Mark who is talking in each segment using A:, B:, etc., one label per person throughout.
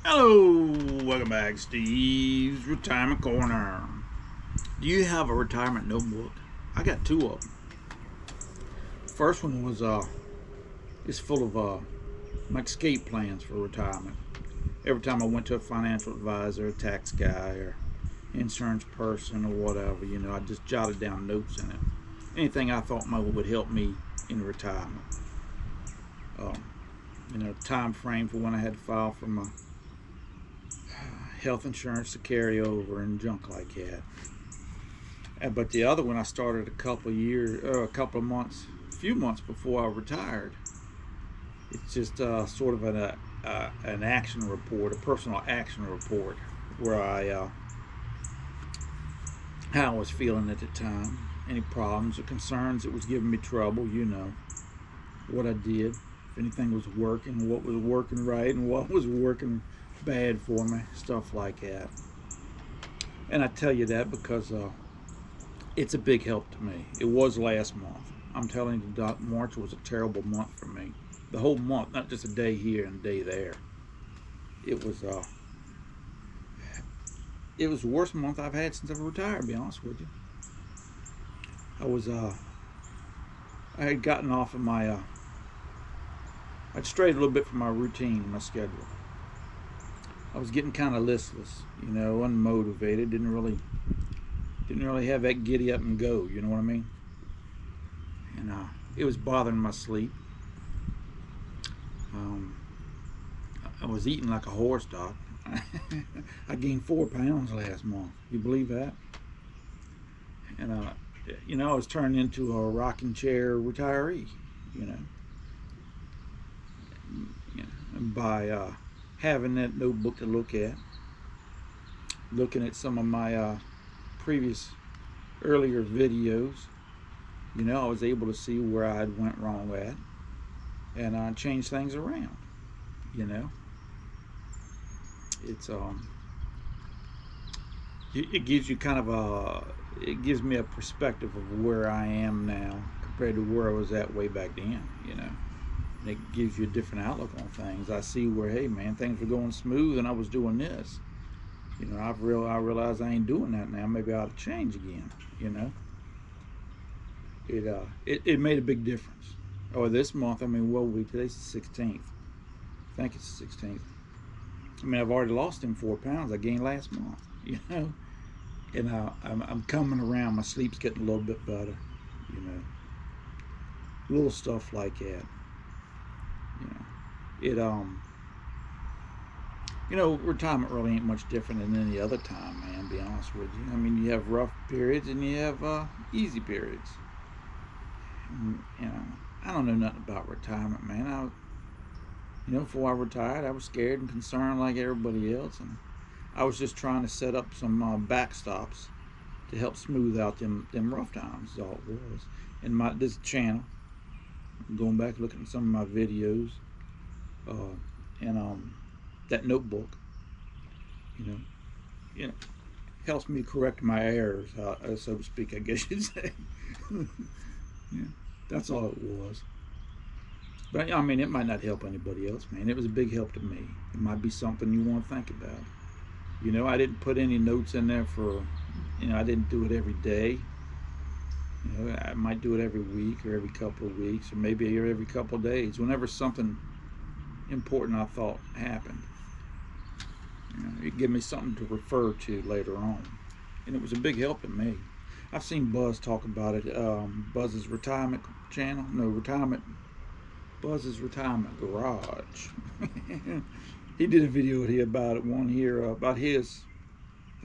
A: Hello, welcome back, Steve's Retirement Corner. Do you have a retirement notebook? I got two of them. First one was is full of my escape plans for retirement. Every time I went to a financial advisor, a tax guy, or insurance person, or whatever, I just jotted down notes in it. Anything I thought would help me in retirement. Um, time frame for when I had to file for my health insurance to carry over and junk like that. But the other one I started a few months before I retired. It's just sort of an action report, a personal action report, where how I was feeling at the time, any problems or concerns that was giving me trouble, what I did, if anything was working, what was working right, and what was working bad for me, stuff like that. And I tell you that because it's a big help to me. It was last month. I'm telling you, March was a terrible month for me. The whole month, not just a day here and a day there. It was the worst month I've had since I've retired, to be honest with you. I had gotten off of I'd strayed a little bit from my routine, my schedule. I was getting kind of listless, unmotivated. Didn't really have that giddy up and go. You know what I mean? And it was bothering my sleep. I was eating like a horse, doc. I gained 4 pounds last month. You believe that? And I was turned into a rocking chair retiree. By having that notebook to look at, looking at some of my earlier videos, I was able to see where I had went wrong at, and I changed things around. It's it gives you it gives me a perspective of where I am now compared to where I was at way back then. And it gives you a different outlook on things. I see where, hey man, things were going smooth and I was doing this. I realize I ain't doing that now. Maybe I ought to change again. It made a big difference. Or this month, today's the 16th. I think it's the 16th. I've already lost them 4 pounds I gained last month. And I'm coming around. My sleep's getting a little bit better. Little stuff like that. Retirement really ain't much different than any other time, man, to be honest with you. You have rough periods and you have easy periods. And, I don't know nothing about retirement, man. Before I retired, I was scared and concerned like everybody else, and I was just trying to set up some backstops to help smooth out them rough times, is all it was. And this channel, going back looking at some of my videos, and that notebook, helps me correct my errors, so to speak, I guess you'd say. Yeah, that's all it was. But it might not help anybody else, man. It was a big help to me. It might be something you want to think about. I didn't put any notes in there I didn't do it every day. I might do it every week or every couple of weeks or maybe every couple of days. Whenever something important I thought happened, it gave me something to refer to later on. And it was a big help to me. I've seen Buzz talk about it. Buzz's retirement channel. No, Buzz's retirement garage. He did a video here about his,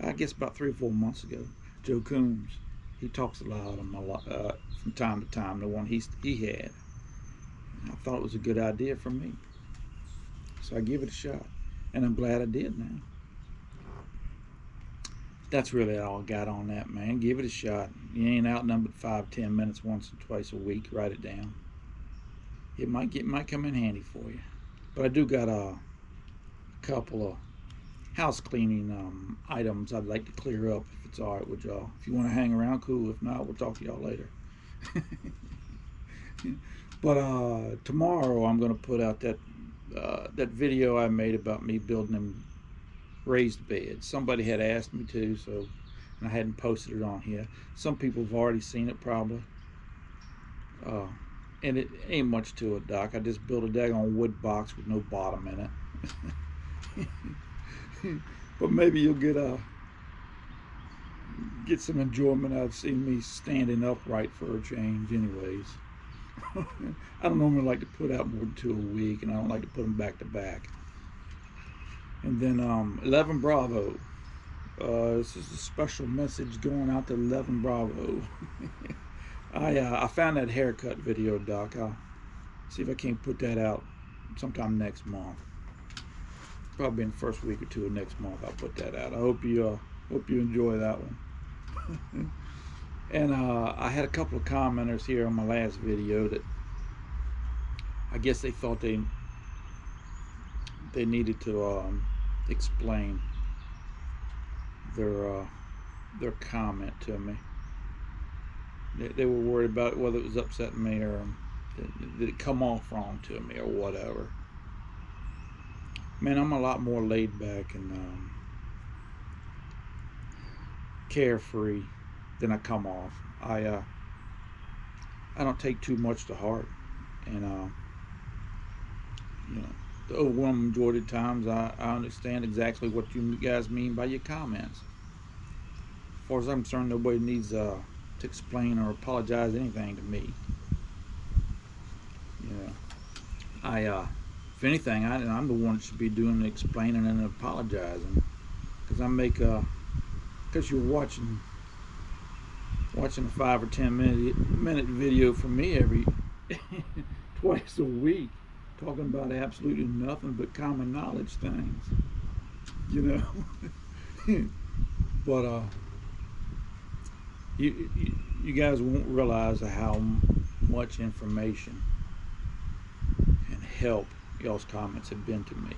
A: I guess about 3 or 4 months ago. Joe Coombs. He talks about him a lot from time to time. The one he had. I thought it was a good idea for me, so I give it a shot, and I'm glad I did. Now, that's really all I got on that, man. Give it a shot. You ain't outnumbered 5-10 minutes once or twice a week. Write it down. It might come in handy for you. But I do got a couple of house cleaning items I'd like to clear up, if it's all right with y'all. If you want to hang around, cool. If not, we'll talk to y'all later. But tomorrow I'm going to put out that video I made about me building them raised beds. Somebody had asked me to, so, and I hadn't posted it on here. Some people have already seen it probably. And it ain't much to it, Doc. I just built a daggone wood box with no bottom in it. But maybe you'll get some enjoyment out of seeing me standing upright for a change anyways. I don't normally like to put out more than 2 a week, and I don't like to put them back to back. And then 11 Bravo. This is a special message going out to 11 Bravo. I found that haircut video, Doc. I'll see if I can't put that out sometime next month. Probably in the first week or 2 of next month I'll put that out. I hope you enjoy that one. And I had a couple of commenters here on my last video that I guess they thought they needed to explain their comment to me. They were worried about whether it was upsetting me or did it come off wrong to me or whatever. Man, I'm a lot more laid back and carefree than I come off. I don't take too much to heart, and you know, the overwhelming majority of times I understand exactly what you guys mean by your comments. As far as I'm concerned, nobody needs to explain or apologize anything to me. You know, if anything, I'm the one that should be doing the explaining and apologizing, because because you're watching a 5 or 10 minute video from me every twice a week, talking about absolutely nothing but common knowledge things, you know. But you guys won't realize how much information and help y'all's comments have been to me.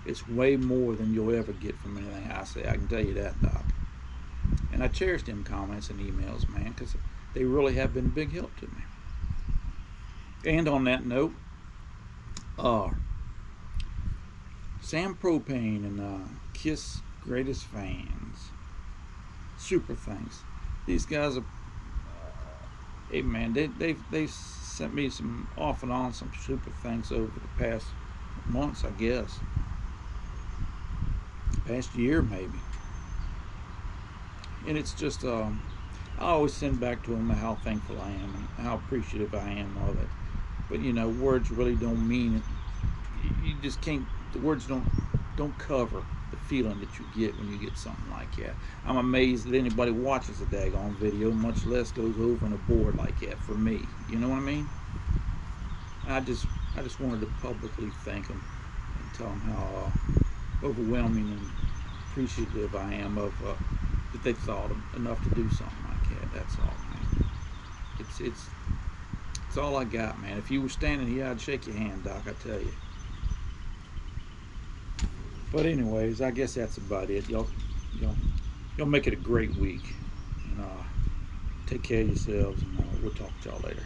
A: It's way more than you'll ever get from anything I say. I can tell you that, Doc. And I cherish them comments and emails, man, because they really have been a big help to me. And on that note, Sam Propane and Kiss greatest fans, super thanks. These guys are, hey man, they've sent me some off and on some super thanks over the past months, I guess. Past year maybe. And it's just I always send back to them how thankful I am and how appreciative I am of it. But you know, words really don't mean it. You just can't, the words don't cover the feeling that you get when you get something like that. I'm amazed that anybody watches a daggone video, much less goes over and aboard like that for me. You know what I mean? I just wanted to publicly thank them and tell them how overwhelming and appreciative I am of that they thought enough to do something like that. That's all, man. It's all I got, man. If you were standing here, I'd shake your hand, Doc, I tell you. But anyways, I guess that's about it. Y'all make it a great week. And take care of yourselves, and we'll talk to y'all later.